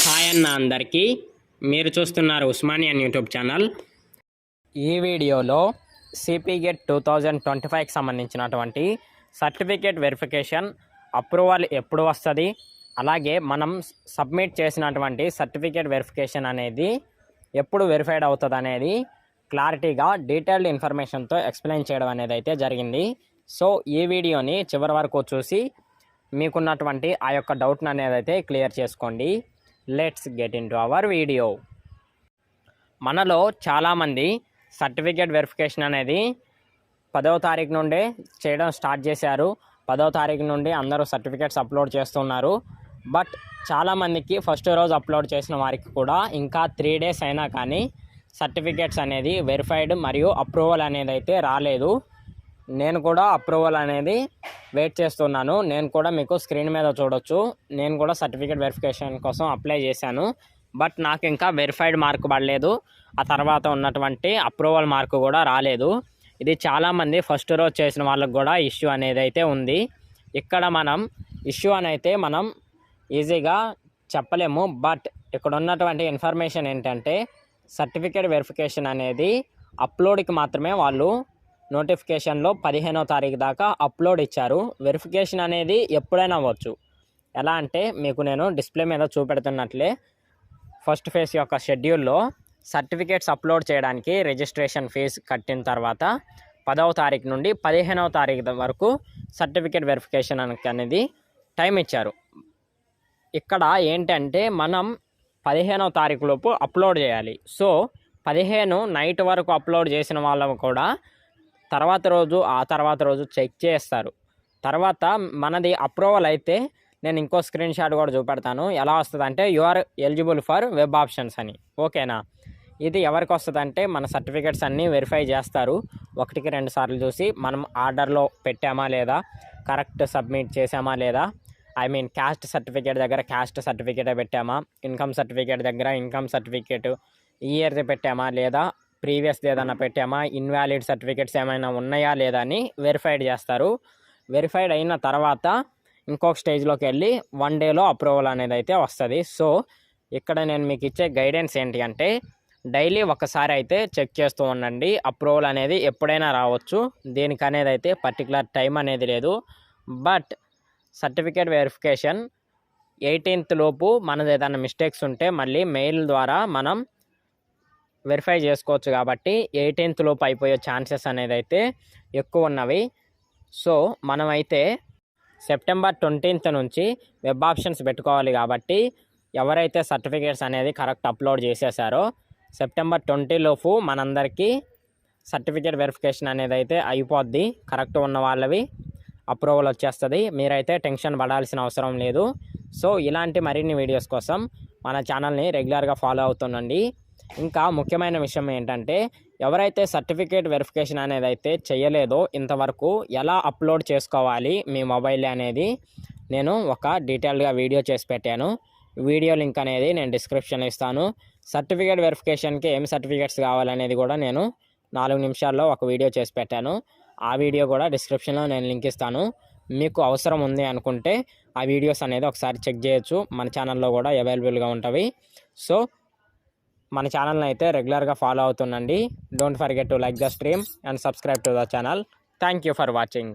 Hi అన్న అందరికీ. మీరు చూస్తున్నారు ఉస్మానియన్ యూట్యూబ్ ఛానల్. ఈ వీడియోలో సిపి గేట్ 2025కి సంబంధించినటువంటి సర్టిఫికేట్ వెరిఫికేషన్ అప్రూవల్ ఎప్పుడు వస్తుంది, అలాగే మనం సబ్మిట్ చేసినటువంటి సర్టిఫికేట్ వెరిఫికేషన్ అనేది ఎప్పుడు వెరిఫైడ్ అవుతుంది అనేది క్లారిటీగా డీటెయిల్డ్ ఇన్ఫర్మేషన్తో ఎక్స్ప్లెయిన్ చేయడం అనేది అయితే జరిగింది. సో ఈ వీడియోని చివరి వరకు చూసి మీకున్నటువంటి ఆ యొక్క డౌట్ని అనేది అయితే క్లియర్ చేసుకోండి. Let's get in to our video. మనలో చాలామంది సర్టిఫికేట్ వెరిఫికేషన్ అనేది 10వ తారీఖు నుండే చేయడం స్టార్ట్ చేశారు. 10వ తారీఖు నుండి అందరూ సర్టిఫికేట్స్ అప్లోడ్ చేస్తున్నారు. బట్ చాలామందికి ఫస్ట్ రోజు అప్లోడ్ చేసిన వారికి కూడా ఇంకా 3 days అయినా కానీ సర్టిఫికేట్స్ అనేది వెరిఫైడ్ మరియు అప్రూవల్ అనేది అయితే రాలేదు. నేను కూడా అప్రూవల్ అనేది వెయిట్ చేస్తున్నాను. నేను కూడా మీకు స్క్రీన్ మీద చూడొచ్చు. నేను కూడా సర్టిఫికేట్ వెరిఫికేషన్ కోసం అప్లై చేశాను. బట్ నాకు ఇంకా వెరిఫైడ్ మార్క్ పడలేదు. ఆ తర్వాత ఉన్నటువంటి అప్రూవల్ మార్క్ కూడా రాలేదు. ఇది చాలామంది ఫస్ట్ రోజు చేసిన వాళ్ళకు కూడా ఇష్యూ అనేది అయితే ఉంది. ఇక్కడ మనం ఇష్యూ అని అయితే మనం ఈజీగా చెప్పలేము. బట్ ఇక్కడ ఉన్నటువంటి ఇన్ఫర్మేషన్ ఏంటంటే సర్టిఫికేట్ వెరిఫికేషన్ అనేది అప్లోడ్కి మాత్రమే వాళ్ళు నోటిఫికేషన్లో 15వ తారీఖు దాకా అప్లోడ్ ఇచ్చారు. వెరిఫికేషన్ అనేది ఎప్పుడైనా అవ్వచ్చు. ఎలా అంటే మీకు నేను డిస్ప్లే మీద చూపెడుతున్నట్లే ఫస్ట్ ఫేజ్ యొక్క షెడ్యూల్లో సర్టిఫికేట్స్ అప్లోడ్ చేయడానికి రిజిస్ట్రేషన్ ఫీజు కట్టిన తర్వాత 10వ తారీఖు నుండి 15వ తారీఖు వరకు సర్టిఫికేట్ వెరిఫికేషన్ అనేది టైం ఇచ్చారు. ఇక్కడ ఏంటంటే మనం 15వ తారీఖు లోపు అప్లోడ్ చేయాలి. సో 15 నైట్ వరకు అప్లోడ్ చేసిన వాళ్ళము కూడా ఆ తర్వాత రోజు చెక్ చేస్తారు. తర్వాత మనది అప్రూవల్ అయితే నేను ఇంకో స్క్రీన్ షాట్ కూడా చూపెడతాను. ఎలా వస్తుంది అంటే you are eligible for web options అని. ఓకేనా? ఇది ఎవరికి వస్తుంది అంటే మన సర్టిఫికేట్స్ అన్నీ వెరిఫై చేస్తారు. 1-2 సార్లు చూసి మనం ఆర్డర్లో పెట్టామా లేదా, కరెక్ట్ సబ్మిట్ చేసామా లేదా, క్యాస్ట్ సర్టిఫికేట్ దగ్గర క్యాస్ట్ సర్టిఫికేటే పెట్టామా, ఇన్కమ్ సర్టిఫికేట్ దగ్గర ఇన్కమ్ సర్టిఫికేట్ ఇయర్ది పెట్టామా లేదా, ప్రీవియస్ది ఏదైనా పెట్టామా, ఇన్వాలిడ్ సర్టిఫికేట్స్ ఏమైనా ఉన్నాయా లేదా అని వెరిఫైడ్ చేస్తారు. వెరిఫైడ్ అయిన తర్వాత ఇంకొక స్టేజ్లోకి వెళ్ళి 1 dayలో అప్రూవల్ అనేది అయితే వస్తుంది. సో ఇక్కడ నేను మీకు ఇచ్చే గైడెన్స్ ఏంటి అంటే డైలీ ఒకసారి అయితే చెక్ చేస్తూ ఉండండి. అప్రూవల్ అనేది ఎప్పుడైనా రావచ్చు. దీనికి అనేది అయితే పర్టికులర్ టైం అనేది లేదు. బట్ సర్టిఫికేట్ వెరిఫికేషన్ 18th లోపు మనది ఏదైనా మిస్టేక్స్ ఉంటే మళ్ళీ మెయిల్ ద్వారా మనం వెరిఫై చేసుకోవచ్చు. కాబట్టి 18th లోపు అయిపోయే ఛాన్సెస్ అనేది అయితే ఎక్కువ ఉన్నవి. సో మనమైతే సెప్టెంబర్ 20th నుంచి వెబ్ ఆప్షన్స్ పెట్టుకోవాలి. కాబట్టి ఎవరైతే సర్టిఫికేట్స్ అనేది కరెక్ట్ అప్లోడ్ చేసేసారో సెప్టెంబర్ 20 లోపు మనందరికీ సర్టిఫికేట్ వెరిఫికేషన్ అనేది అయితే అయిపోద్ది. కరెక్ట్ ఉన్న వాళ్ళవి అప్రూవల్ వచ్చేస్తుంది. మీరైతే టెన్షన్ పడాల్సిన అవసరం లేదు. సో ఇలాంటి మరిన్ని వీడియోస్ కోసం మన ఛానల్ని రెగ్యులర్గా ఫాలో అవుతుండండి. ఇంకా ముఖ్యమైన విషయం ఏంటంటే ఎవరైతే సర్టిఫికేట్ వెరిఫికేషన్ అనేది అయితే చేయలేదో ఇంతవరకు ఎలా అప్లోడ్ చేసుకోవాలి మీ మొబైల్ అనేది నేను ఒక డీటెయిల్డ్గా వీడియో చేసి పెట్టాను. వీడియో లింక్ అనేది నేను డిస్క్రిప్షన్లో ఇస్తాను. సర్టిఫికేట్ వెరిఫికేషన్కి ఏం సర్టిఫికేట్స్ కావాలనేది కూడా నేను 4 నిమిషాల్లో ఒక వీడియో చేసి పెట్టాను. ఆ వీడియో కూడా డిస్క్రిప్షన్లో నేను లింక్ ఇస్తాను. మీకు అవసరం ఉంది అనుకుంటే ఆ వీడియోస్ అనేది ఒకసారి చెక్ చేయొచ్చు. మన ఛానల్లో కూడా అవైలబుల్గా ఉంటాయి. సో మన ఛానల్ని అయితే రెగ్యులర్గా ఫాలో అవుతుండండి. Don't forget to like the stream and subscribe to the channel. Thank you for watching.